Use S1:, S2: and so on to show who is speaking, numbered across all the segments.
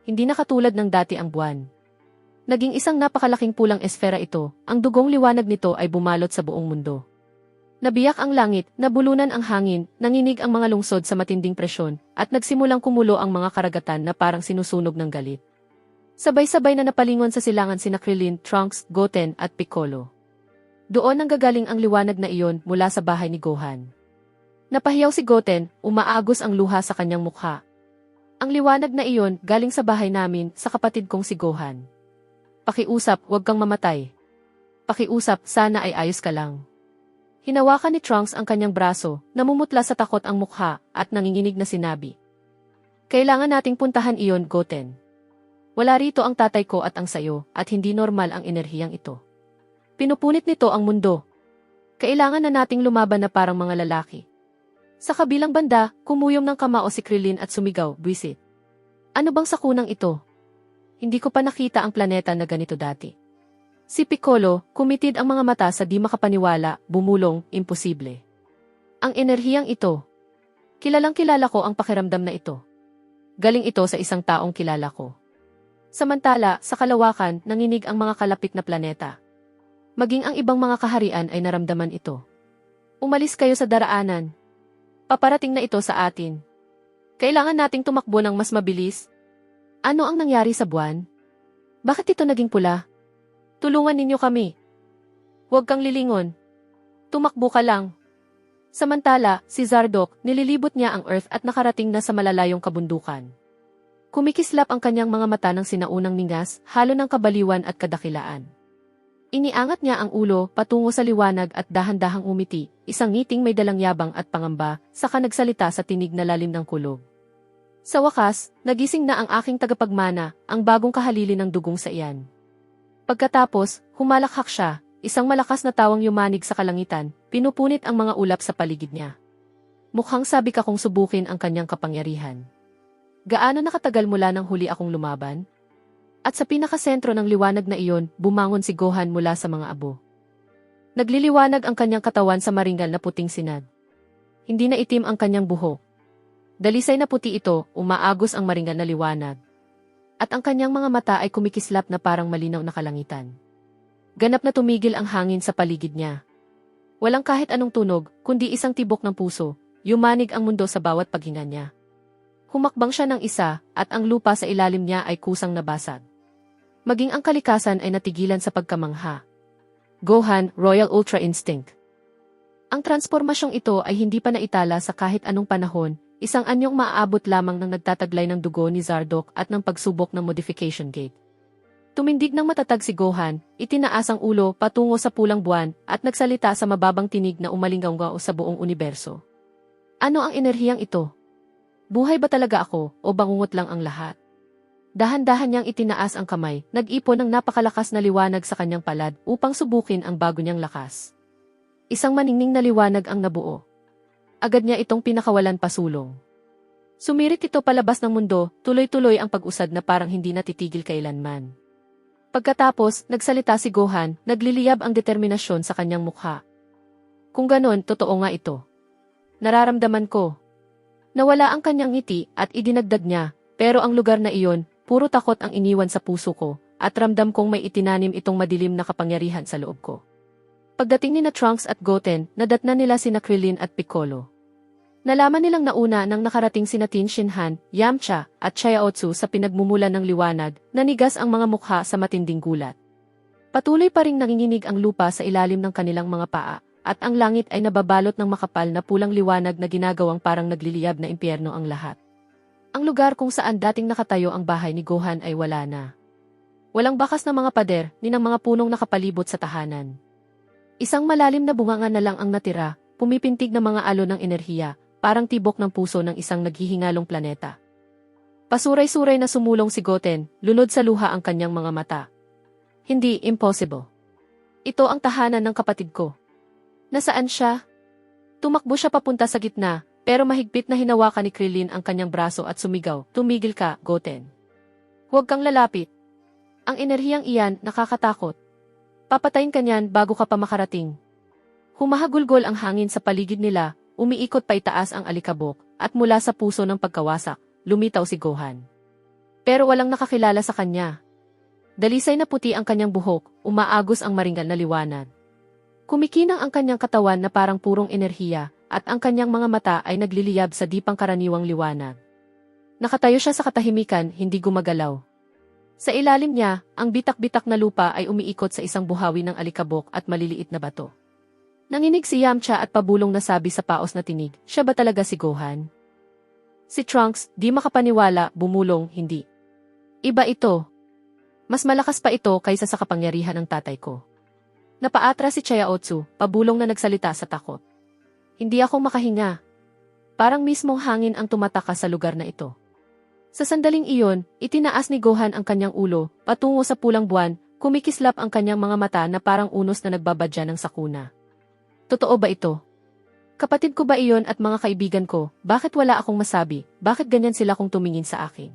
S1: hindi na katulad ng dati ang buwan. Naging isang napakalaking pulang esfera ito, ang dugong liwanag nito ay bumalot sa buong mundo. Nabiyak ang langit, nabulunan ang hangin, nanginig ang mga lungsod sa matinding presyon, at nagsimulang kumulo ang mga karagatan na parang sinusunog ng galit. Sabay-sabay na napalingon sa silangan sina Krillin, Trunks, Goten at Piccolo. Doon nanggagaling ang liwanag na iyon mula sa bahay ni Gohan. Napahiyaw si Goten, umaagos ang luha sa kanyang mukha. Ang liwanag na iyon galing sa bahay namin sa kapatid kong si Gohan. Pakiusap, huwag kang mamatay. Pakiusap, sana ay ayos ka lang. Hinawakan ni Trunks ang kanyang braso, namumutla sa takot ang mukha, at nanginginig na sinabi. Kailangan nating puntahan iyon, Goten. Wala rito ang tatay ko at ang sayo, at hindi normal ang enerhiyang ito. Pinupunit nito ang mundo. Kailangan na nating lumaban na parang mga lalaki. Sa kabilang banda, kumuyom ng kamao si Krillin at sumigaw, "Buwisit. Ano bang sakunang ito? Hindi ko pa nakita ang planeta na ganito dati." Si Piccolo, kumitid ang mga mata sa di makapaniwala, bumulong, imposible. Ang enerhiyang ito. Kilalang-kilala ko ang pakiramdam na ito. Galing ito sa isang taong kilala ko. Samantala, sa kalawakan, nanginig ang mga kalapit na planeta. Maging ang ibang mga kaharian ay naramdaman ito. Umalis kayo sa daraanan. Paparating na ito sa atin. Kailangan nating tumakbo ng mas mabilis. Ano ang nangyari sa buwan? Bakit ito naging pula? Tulungan ninyo kami. Huwag kang lilingon. Tumakbo ka lang. Samantala, si Zardoc, nililibot niya ang Earth at nakarating na sa malalayong kabundukan. Kumikislap ang kanyang mga mata ng sinaunang ningas, halo ng kabaliwan at kadakilaan. Iniangat niya ang ulo patungo sa liwanag at dahan-dahang umiti, isang ngiting may dalang yabang at pangamba, saka nagsalita sa tinig na lalim ng kulog. Sa wakas, nagising na ang aking tagapagmana, ang bagong kahalili ng dugong sa iyan. Pagkatapos, humalakhak siya, isang malakas na tawang yumanig sa kalangitan, pinupunit ang mga ulap sa paligid niya. Mukhang sabi ka kong subukin ang kanyang kapangyarihan. Gaano nakatagal mula nang huli akong lumaban? At sa pinakasentro ng liwanag na iyon, bumangon si Gohan mula sa mga abo. Nagliliwanag ang kanyang katawan sa maringal na puting sinad. Hindi na itim ang kanyang buhok. Dalisay na puti ito, umaagos ang maringal na liwanag. At ang kanyang mga mata ay kumikislap na parang malinaw na kalangitan. Ganap na tumigil ang hangin sa paligid niya. Walang kahit anong tunog, kundi isang tibok ng puso, yumanig ang mundo sa bawat paghinga niya. Humakbang siya ng isa, at ang lupa sa ilalim niya ay kusang nabasag. Maging ang kalikasan ay natigilan sa pagkamangha. Gohan, Royal Ultra Instinct. Ang transformasyong ito ay hindi pa naitala sa kahit anong panahon, isang anyong maaabot lamang ng nagtataglay ng dugo ni Zardoc at ng pagsubok ng modification gate. Tumindig ng matatag si Gohan, itinaas ang ulo patungo sa pulang buwan at nagsalita sa mababang tinig na umalinggaw sa buong universo. Ano ang enerhiyang ito? Buhay ba talaga ako o bangungot lang ang lahat? Dahan-dahan niyang itinaas ang kamay, nag-ipon ng napakalakas na liwanag sa kanyang palad upang subukin ang bago niyang lakas. Isang maningning na liwanag ang nabuo. Agad niya itong pinakawalan pasulong. Sumirit ito palabas ng mundo, tuloy-tuloy ang pag-usad na parang hindi natitigil kailanman. Pagkatapos, nagsalita si Gohan, nagliliyab ang determinasyon sa kanyang mukha. Kung ganon, totoo nga ito. Nararamdaman ko. Nawala ang kanyang ngiti at idinagdag niya, pero ang lugar na iyon, puro takot ang iniwan sa puso ko, at ramdam kong may itinanim itong madilim na kapangyarihan sa loob ko. Pagdating ni na Trunks at Goten, nadatnan nila sina Krillin at Piccolo. Nalaman nilang nauna nang nakarating sina Tin Shinhan, Yamcha, at Chayaotsu sa pinagmumulan ng liwanag, nanigas ang mga mukha sa matinding gulat. Patuloy pa ring nanginginig ang lupa sa ilalim ng kanilang mga paa, at ang langit ay nababalot ng makapal na pulang liwanag na ginagawang parang nagliliyab na impyerno ang lahat. Ang lugar kung saan dating nakatayo ang bahay ni Gohan ay wala na. Walang bakas na mga pader, ni ng mga punong nakapalibot sa tahanan. Isang malalim na bunganga na lang ang natira, pumipintig na mga alon ng enerhiya, parang tibok ng puso ng isang naghihingalong planeta. Pasuray-suray na sumulong si Goten, lunod sa luha ang kanyang mga mata. Hindi, impossible. Ito ang tahanan ng kapatid ko. Nasaan siya? Tumakbo siya papunta sa gitna, pero mahigpit na hinawakan ni Krillin ang kanyang braso at sumigaw, "Tumigil ka, Goten. Huwag kang lalapit. Ang enerhiyang iyan, nakakatakot. Papatayin ka niyan bago ka pa makarating." Humahagulgol ang hangin sa paligid nila, umiikot pa itaas ang alikabok, at mula sa puso ng pagkawasak, lumitaw si Gohan. Pero walang nakakilala sa kanya. Dalisay na puti ang kanyang buhok, umaagos ang maringal na liwanag. Kumikinang ang kanyang katawan na parang purong enerhiya, at ang kanyang mga mata ay nagliliyab sa di pangkaraniwang liwanag. Nakatayo siya sa katahimikan, hindi gumagalaw. Sa ilalim niya, ang bitak-bitak na lupa ay umiikot sa isang buhawi ng alikabok at maliliit na bato. Nanginig si Yamcha at pabulong nasabi sa paos na tinig, siya ba talaga si Gohan? Si Trunks, di makapaniwala, bumulong, hindi. Iba ito. Mas malakas pa ito kaysa sa kapangyarihan ng tatay ko. Napaatras si Chayaotsu, pabulong na nagsalita sa takot. Hindi ako makahinga. Parang mismong hangin ang tumataka sa lugar na ito. Sa sandaling iyon, itinaas ni Gohan ang kanyang ulo, patungo sa pulang buwan, kumikislap ang kanyang mga mata na parang unos na nagbabadya ng sakuna. Totoo ba ito? Kapatid ko ba iyon at mga kaibigan ko, bakit wala akong masabi, bakit ganyan sila kung tumingin sa akin?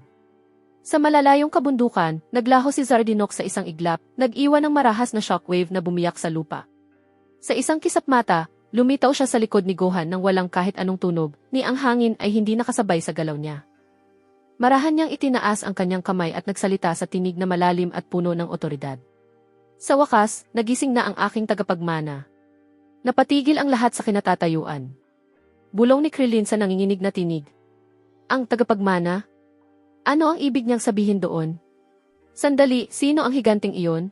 S1: Sa malalayong kabundukan, naglaho si Zardinok sa isang iglap, nag-iwan ng marahas na shockwave na bumiyak sa lupa. Sa isang kisap mata, lumitaw siya sa likod ni Gohan nang walang kahit anong tunog, ni ang hangin ay hindi nakasabay sa galaw niya. Marahan niyang itinaas ang kanyang kamay at nagsalita sa tinig na malalim at puno ng otoridad. Sa wakas, nagising na ang aking tagapagmana. Napatigil ang lahat sa kinatatayuan. Bulong ni Krillin sa nanginginig na tinig. Ang tagapagmana? Ano ang ibig niyang sabihin doon? Sandali, sino ang higanting iyon?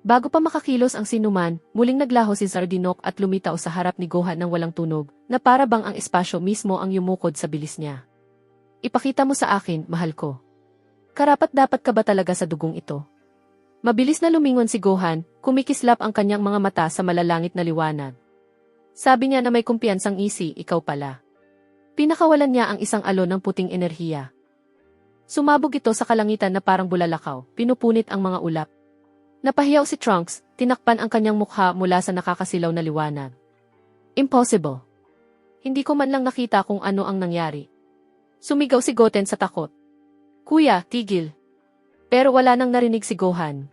S1: Bago pa makakilos ang sinuman, muling naglaho si Zardinok at lumitaw sa harap ni Gohan ng walang tunog, na para bang ang espasyo mismo ang yumukod sa bilis niya. Ipakita mo sa akin, mahal ko. Karapat-dapat ka ba talaga sa dugong ito? Mabilis na lumingon si Gohan, kumikislap ang kanyang mga mata sa malalangit na liwanag. Sabi niya na may kumpiyansang isi, ikaw pala. Pinakawalan niya ang isang alon ng puting enerhiya. Sumabog ito sa kalangitan na parang bulalakaw, pinupunit ang mga ulap. Napahiyaw si Trunks, tinakpan ang kanyang mukha mula sa nakakasilaw na liwanag. Impossible. Hindi ko man lang nakita kung ano ang nangyari. Sumigaw si Goten sa takot. Kuya, tigil. Pero wala nang narinig si Gohan.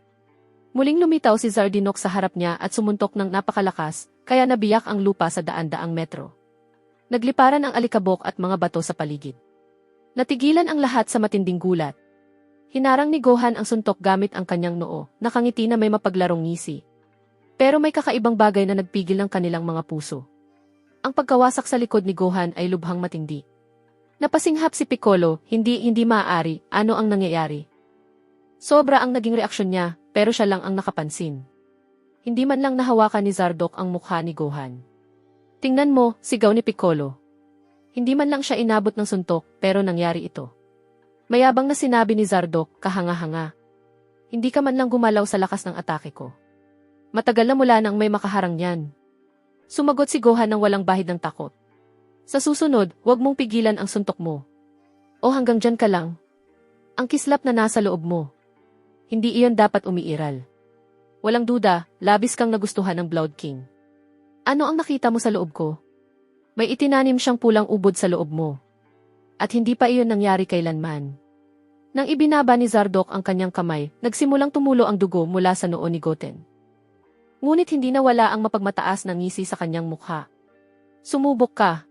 S1: Muling lumitaw si Zardinok sa harap niya at sumuntok ng napakalakas, kaya nabiyak ang lupa sa daan-daang metro. Nagliparan ang alikabok at mga bato sa paligid. Natigilan ang lahat sa matinding gulat. Hinarang ni Gohan ang suntok gamit ang kanyang noo, nakangiti na may mapaglarong ngisi. Pero may kakaibang bagay na nagpigil ng kanilang mga puso. Ang pagkawasak sa likod ni Gohan ay lubhang matindi. Napasinghap si Piccolo, hindi maaari, ano ang nangyayari? Sobra ang naging reaksyon niya, pero siya lang ang nakapansin. Hindi man lang nahawakan ni Zardok ang mukha ni Gohan. Tingnan mo, sigaw ni Piccolo. Hindi man lang siya inabot ng suntok, pero nangyari ito. Mayabang na sinabi ni Zardok, kahanga-hanga. Hindi ka man lang gumalaw sa lakas ng atake ko. Matagal na mula nang may makaharang niyan. Sumagot si Gohan ng walang bahid ng takot. Sa susunod, huwag mong pigilan ang suntok mo. O hanggang dyan ka lang. Ang kislap na nasa loob mo. Hindi iyon dapat umiiral. Walang duda, labis kang nagustuhan ng Blood King. Ano ang nakita mo sa loob ko? May itinanim siyang pulang ubod sa loob mo. At hindi pa iyon nangyari kailanman. Nang ibinaba ni Zardok ang kanyang kamay, nagsimulang tumulo ang dugo mula sa noo ni Goten. Ngunit hindi nawala ang mapagmataas na ngisi sa kanyang mukha. Sumubok ka.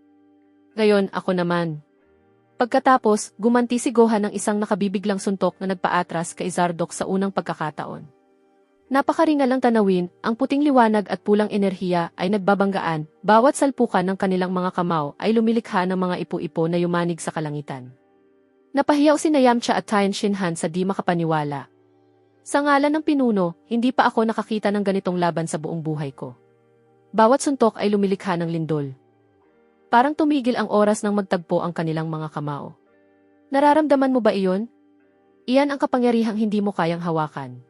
S1: Ngayon, ako naman. Pagkatapos, gumanti si Gohan ng isang nakabibiglang suntok na nagpaatras kay Zardok sa unang pagkakataon. Napakaringal ang tanawin, ang puting liwanag at pulang enerhiya ay nagbabanggaan, bawat salpukan ng kanilang mga kamao ay lumilikha ng mga ipo-ipo na yumanig sa kalangitan. Napahiyaw si Yamcha at Tien Shinhan sa di makapaniwala. Sa ngalan ng pinuno, hindi pa ako nakakita ng ganitong laban sa buong buhay ko. Bawat suntok ay lumilikha ng lindol. Parang tumigil ang oras nang magtagpo ang kanilang mga kamao. Nararamdaman mo ba iyon? Iyan ang kapangyarihang hindi mo kayang hawakan.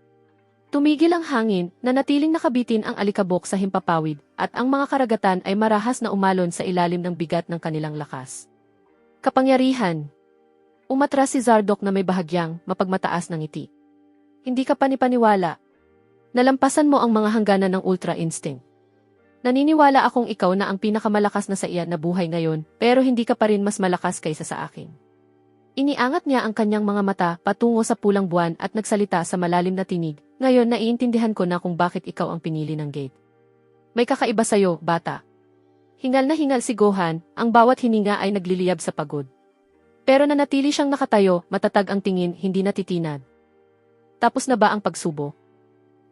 S1: Tumigil ang hangin, nanatiling nakabitin ang alikabok sa himpapawid, at ang mga karagatan ay marahas na umalon sa ilalim ng bigat ng kanilang lakas. Kapangyarihan. Umatras si Zardok na may bahagyang, mapagmataas ng ngiti. Hindi ka panipaniwala. Nalampasan mo ang mga hangganan ng Ultra Instinct. Naniniwala akong ikaw na ang pinakamalakas na sa iyan na buhay ngayon, pero hindi ka pa rin mas malakas kaysa sa akin. Iniangat niya ang kanyang mga mata patungo sa pulang buwan at nagsalita sa malalim na tinig, ngayon naiintindihan ko na kung bakit ikaw ang pinili ng gate. May kakaiba sa'yo, bata. Hingal na hingal si Gohan, ang bawat hininga ay nagliliyab sa pagod. Pero nanatili siyang nakatayo, matatag ang tingin, hindi natitinag. Tapos na ba ang pagsubo?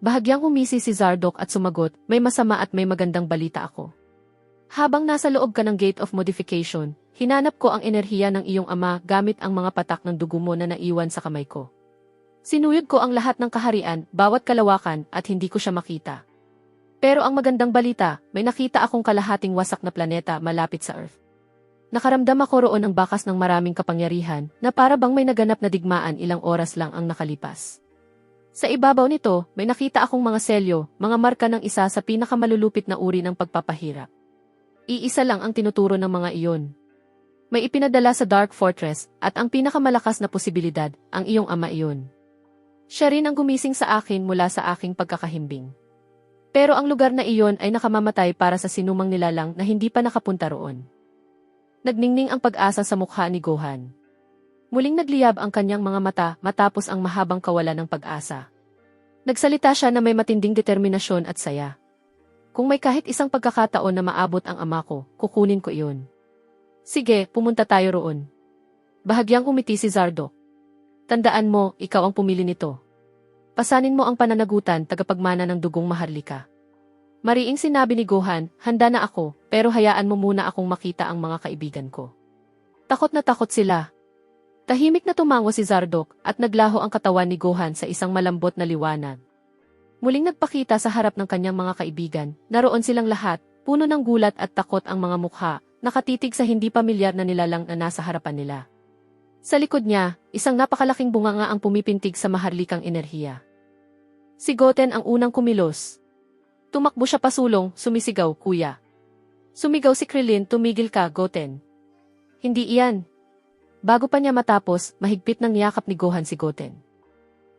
S1: Bahagyang humisi si Zardok at sumagot, may masama at may magandang balita ako. Habang nasa loob ka ng Gate of Modification, hinanap ko ang enerhiya ng iyong ama gamit ang mga patak ng dugo mo na naiwan sa kamay ko. Sinuyod ko ang lahat ng kaharian, bawat kalawakan, at hindi ko siya makita. Pero ang magandang balita, may nakita akong kalahating wasak na planeta malapit sa Earth. Nakaramdam ako roon ng bakas ng maraming kapangyarihan na para bang may naganap na digmaan ilang oras lang ang nakalipas. Sa ibabaw nito, may nakita akong mga selyo, mga marka ng isa sa pinakamalulupit na uri ng pagpapahirap. Iisa lang ang tinuturo ng mga iyon. May ipinadala sa Dark Fortress at ang pinakamalakas na posibilidad, ang iyong ama iyon. Siya rin ang gumising sa akin mula sa aking pagkakahimbing. Pero ang lugar na iyon ay nakamamatay para sa sinumang nilalang na hindi pa nakapunta roon. Nagningning ang pag-asa sa mukha ni Gohan. Muling nagliyab ang kanyang mga mata matapos ang mahabang kawalan ng pag-asa. Nagsalita siya na may matinding determinasyon at saya. Kung may kahit isang pagkakataon na maabot ang ama ko, kukunin ko iyon. Sige, pumunta tayo roon. Bahagyang umiti si Zardok. Tandaan mo, ikaw ang pumili nito. Pasanin mo ang pananagutan, tagapagmana ng dugong Maharlika. Mariing sinabi ni Gohan, handa na ako, pero hayaan mo muna akong makita ang mga kaibigan ko. Takot na takot sila. Tahimik na tumango si Zardok at naglaho ang katawan ni Gohan sa isang malambot na liwanag. Muling nagpakita sa harap ng kanyang mga kaibigan, naroon silang lahat, puno ng gulat at takot ang mga mukha, nakatitig sa hindi pamilyar na nilalang na nasa harapan nila. Sa likod niya, isang napakalaking bunganga ang pumipintig sa maharlikang enerhiya. Si Goten ang unang kumilos. Tumakbo siya pasulong, sumisigaw, kuya. Sumigaw si Krillin, tumigil ka, Goten. Hindi iyan. Bago pa niya matapos, mahigpit ng niyakap ni Gohan si Goten.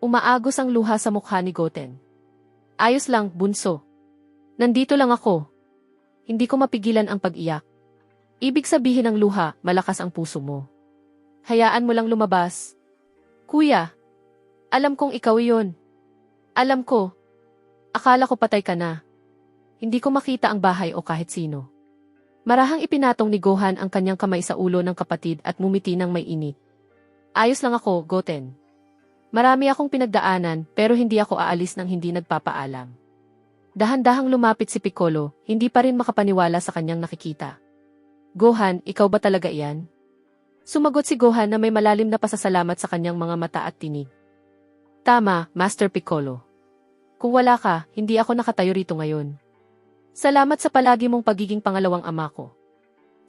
S1: Umaagos ang luha sa mukha ni Goten. Ayos lang, bunso. Nandito lang ako. Hindi ko mapigilan ang pag-iyak. Ibig sabihin ng luha, malakas ang puso mo. Hayaan mo lang lumabas. Kuya, alam kong ikaw iyon. Alam ko. Akala ko patay ka na. Hindi ko makita ang bahay o kahit sino. Marahang ipinatong ni Gohan ang kanyang kamay sa ulo ng kapatid at mumiti ng may init. Ayos lang ako, Goten. Marami akong pinagdaanan pero hindi ako aalis nang hindi nagpapaalam. Dahan-dahang lumapit si Piccolo, hindi pa rin makapaniwala sa kanyang nakikita. Gohan, ikaw ba talaga iyan? Sumagot si Gohan na may malalim na pasasalamat sa kanyang mga mata at tinig. Tama, Master Piccolo. Kung wala ka, hindi ako nakatayo rito ngayon. Salamat sa palagi mong pagiging pangalawang ama ko.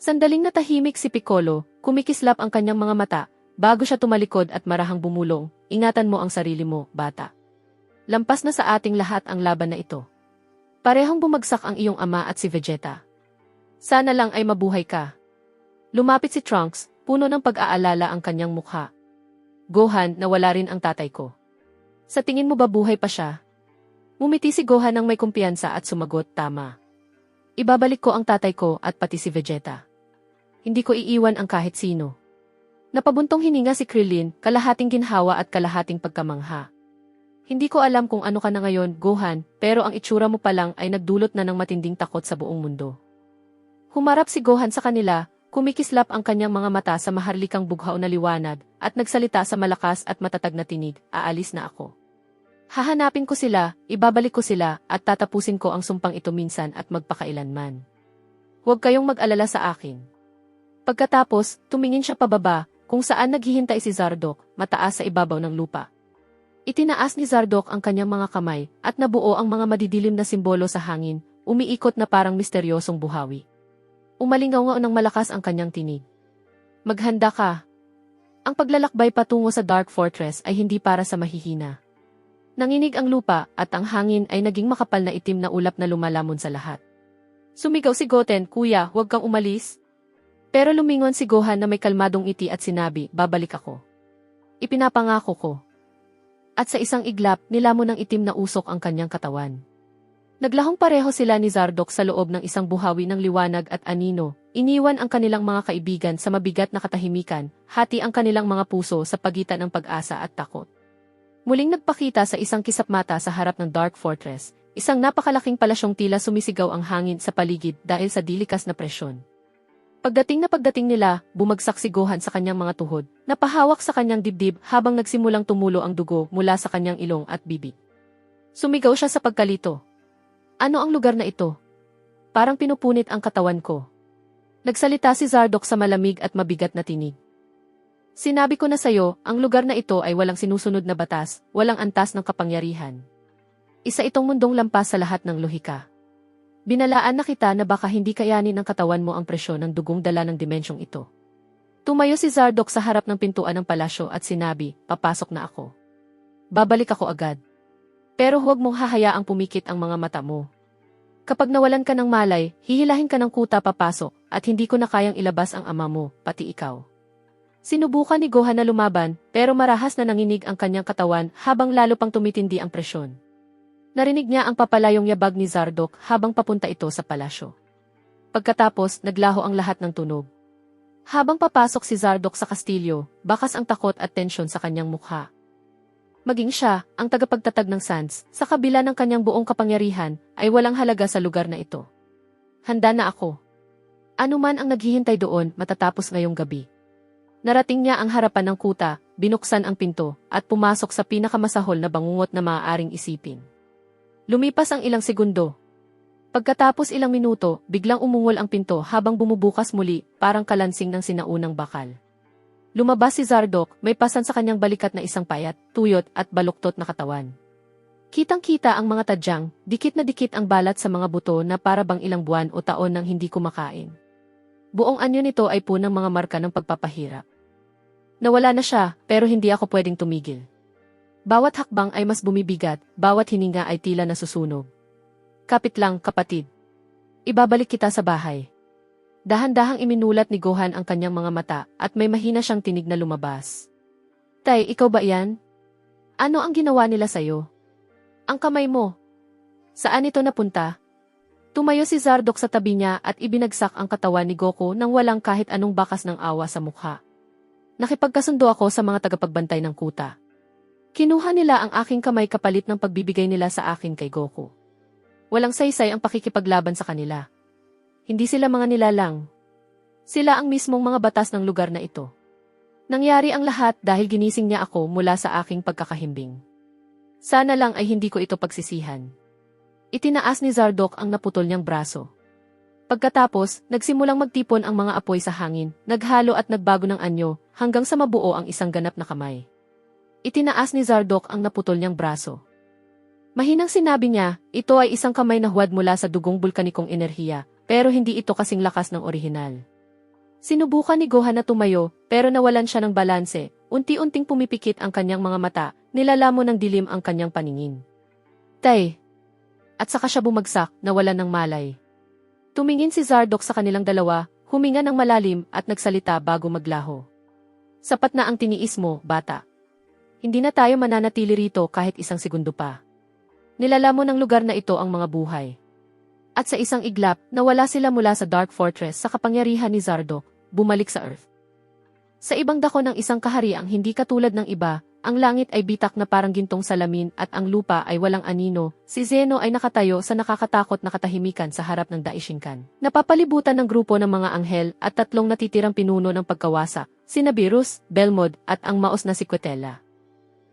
S1: Sandaling natahimik si Piccolo, kumikislap ang kanyang mga mata, bago siya tumalikod at marahang bumulong, ingatan mo ang sarili mo, bata. Lampas na sa ating lahat ang laban na ito. Parehong bumagsak ang iyong ama at si Vegeta. Sana lang ay mabuhay ka. Lumapit si Trunks, puno ng pag-aalala ang kanyang mukha. Gohan, nawala rin ang tatay ko. Sa tingin mo ba buhay pa siya? Ngumiti si Gohan ng may kumpiyansa at sumagot, tama. Ibabalik ko ang tatay ko at pati si Vegeta. Hindi ko iiwan ang kahit sino. Napabuntong hininga si Krillin, kalahating ginhawa at kalahating pagkamangha. Hindi ko alam kung ano ka na ngayon, Gohan, pero ang itsura mo pa lang ay nagdulot na ng matinding takot sa buong mundo. Humarap si Gohan sa kanila, kumikislap ang kanyang mga mata sa maharlikang bughaw na liwanag, at nagsalita sa malakas at matatag na tinig, aalis na ako. Hahanapin ko sila, ibabalik ko sila, at tatapusin ko ang sumpang ito minsan at magpakailanman. Huwag kayong mag-alala sa akin. Pagkatapos, tumingin siya pababa, kung saan naghihintay si Zardok, mataas sa ibabaw ng lupa. Itinaas ni Zardok ang kanyang mga kamay, at nabuo ang mga madidilim na simbolo sa hangin, umiikot na parang misteryosong buhawi. Umalingaw ng malakas ang kanyang tinig. Maghanda ka. Ang paglalakbay patungo sa Dark Fortress ay hindi para sa mahihina. Nanginig ang lupa at ang hangin ay naging makapal na itim na ulap na lumalamon sa lahat. Sumigaw si Goten, kuya, huwag kang umalis. Pero lumingon si Gohan na may kalmadong ngiti at sinabi, babalik ako. Ipinapangako ko. At sa isang iglap, nilamon ng itim na usok ang kanyang katawan. Naglahong pareho sila ni Zardok sa loob ng isang buhawi ng liwanag at anino, iniwan ang kanilang mga kaibigan sa mabigat na katahimikan, hati ang kanilang mga puso sa pagitan ng pag-asa at takot. Muling nagpakita sa isang kisapmata sa harap ng Dark Fortress, isang napakalaking palasyong tila sumisigaw ang hangin sa paligid dahil sa dilikas na presyon. Pagdating nila, bumagsak si Gohan sa kanyang mga tuhod, napahawak sa kanyang dibdib habang nagsimulang tumulo ang dugo mula sa kanyang ilong at bibig. Sumigaw siya sa pagkalito. Ano ang lugar na ito? Parang pinupunit ang katawan ko. Nagsalita si Zardoc sa malamig at mabigat na tinig. Sinabi ko na sayo, ang lugar na ito ay walang sinusunod na batas, walang antas ng kapangyarihan. Isa itong mundong lampas sa lahat ng lohika. Binalaan na kita na baka hindi kayanin ng katawan mo ang presyon ng dugong dala ng dimensyong ito. Tumayo si Zardoc sa harap ng pintuan ng palasyo at sinabi, papasok na ako. Babalik ako agad. Pero huwag mong hahayaang pumikit ang mga mata mo. Kapag nawalan ka ng malay, hihilahin ka ng kuta papasok at hindi ko na kayang ilabas ang ama mo, pati ikaw. Sinubukan ni Gohan na lumaban, pero marahas na nanginig ang kanyang katawan habang lalo pang tumitindi ang presyon. Narinig niya ang papalayong yabag ni Zardoc habang papunta ito sa palasyo. Pagkatapos, naglaho ang lahat ng tunog. Habang papasok si Zardoc sa kastilyo, bakas ang takot at tensyon sa kanyang mukha. Maging siya, ang tagapagtatag ng Sans, sa kabila ng kanyang buong kapangyarihan, ay walang halaga sa lugar na ito. Handa na ako. Ano man ang naghihintay doon matatapos ngayong gabi. Narating niya ang harapan ng kuta, binuksan ang pinto, at pumasok sa pinakamasahol na bangungot na maaaring isipin. Lumipas ang ilang segundo. Pagkatapos ilang minuto, biglang umungol ang pinto habang bumubukas muli, parang kalansing ng sinaunang bakal. Lumabas si Zardoc, may pasan sa kanyang balikat na isang payat, tuyot at baluktot na katawan. Kitang-kita ang mga tadyang, dikit na dikit ang balat sa mga buto na para bang ilang buwan o taon nang hindi kumakain. Buong anyo nito ay punang mga marka ng pagpapahirap. Nawala na siya, pero hindi ako pwedeng tumigil. Bawat hakbang ay mas bumibigat, bawat hininga ay tila nasusunog. Kapit lang, kapatid. Ibabalik kita sa bahay. Dahan-dahang iminulat ni Gohan ang kanyang mga mata at may mahina siyang tinig na lumabas. Tay, ikaw ba yan? Ano ang ginawa nila sa'yo? Ang kamay mo. Saan ito napunta? Tumayo si Zardoc sa tabi niya at ibinagsak ang katawan ni Goku nang walang kahit anong bakas ng awa sa mukha. Nakipagkasundo ako sa mga tagapagbantay ng kuta. Kinuha nila ang aking kamay kapalit ng pagbibigay nila sa akin kay Goku. Walang saysay ang pakikipaglaban sa kanila. Hindi sila mga nilalang. Sila ang mismong mga batas ng lugar na ito. Nangyari ang lahat dahil ginising niya ako mula sa aking pagkakahimbing. Sana lang ay hindi ko ito pagsisihan. Itinaas ni Zardoc ang naputol niyang braso. Pagkatapos, nagsimulang magtipon ang mga apoy sa hangin, naghalo at nagbago ng anyo, hanggang sa mabuo ang isang ganap na kamay. Itinaas ni Zardoc ang naputol niyang braso. Mahinang sinabi niya, ito ay isang kamay na huwad mula sa dugong bulkanikong enerhiya, pero hindi ito kasing lakas ng orihinal. Sinubukan ni Gohan na tumayo, pero nawalan siya ng balanse, unti-unting pumipikit ang kanyang mga mata, nilalamon ng dilim ang kanyang paningin. Tay! At saka siya bumagsak, nawalan ng malay. Tumingin si Zardoc sa kanilang dalawa, huminga ng malalim at nagsalita bago maglaho. Sapat na ang tiniis mo, bata. Hindi na tayo mananatili rito kahit isang segundo pa. Nilalamon ng lugar na ito ang mga buhay. At sa isang iglap, nawala sila mula sa Dark Fortress sa kapangyarihan ni Zardoc, bumalik sa Earth. Sa ibang dako ng isang kahariang hindi katulad ng iba, ang langit ay bitak na parang gintong salamin at ang lupa ay walang anino. Si Zeno ay nakatayo sa nakakatakot na katahimikan sa harap ng Daishinkan. Napapalibutan ng grupo ng mga anghel at tatlong natitirang pinuno ng pagkawasa, sina Beerus, Belmod at ang maos na si Quetela.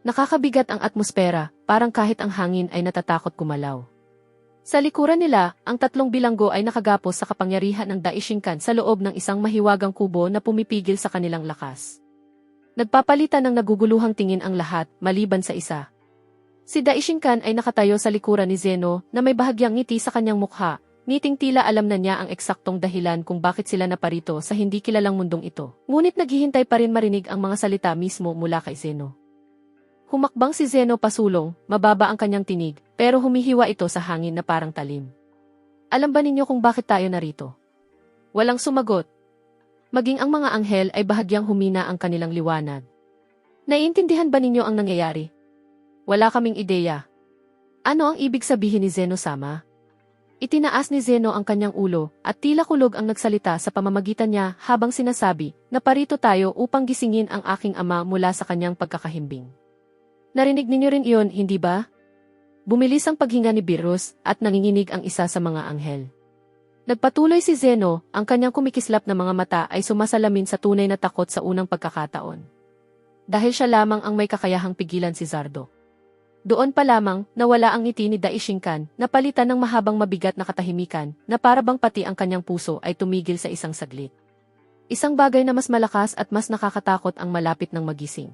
S1: Nakakabigat ang atmosfera, parang kahit ang hangin ay natatakot gumalaw. Sa likuran nila, ang tatlong bilanggo ay nakagapos sa kapangyarihan ng Daishinkan sa loob ng isang mahiwagang kubo na pumipigil sa kanilang lakas. Nagpapalitan ng naguguluhang tingin ang lahat, maliban sa isa. Si Daishinkan ay nakatayo sa likuran ni Zeno na may bahagyang ngiti sa kanyang mukha, ngiting tila alam na niya ang eksaktong dahilan kung bakit sila naparito sa hindi kilalang mundong ito. Ngunit naghihintay pa rin marinig ang mga salita mismo mula kay Zeno. Humakbang si Zeno pasulong, mababa ang kanyang tinig, pero humihiwa ito sa hangin na parang talim. Alam ba ninyo kung bakit tayo narito? Walang sumagot. Maging ang mga anghel ay bahagyang humina ang kanilang liwanag. Naiintindihan ba ninyo ang nangyayari? Wala kaming ideya. Ano ang ibig sabihin ni Zeno-sama? Itinaas ni Zeno ang kanyang ulo at tila kulog ang nagsalita sa pamamagitan niya habang sinasabi na parito tayo upang gisingin ang aking ama mula sa kanyang pagkakahimbing. Narinig ninyo rin iyon, hindi ba? Bumilis ang paghinga ni Beerus at nanginginig ang isa sa mga anghel. Nagpatuloy si Zeno, ang kanyang kumikislap na mga mata ay sumasalamin sa tunay na takot sa unang pagkakataon. Dahil siya lamang ang may kakayahang pigilan si Zardo. Doon pa lamang, nawala ang ngiti ni Daishinkan, napalitan ng mahabang mabigat na katahimikan, na parabang pati ang kanyang puso ay tumigil sa isang saglit. Isang bagay na mas malakas at mas nakakatakot ang malapit ng magising.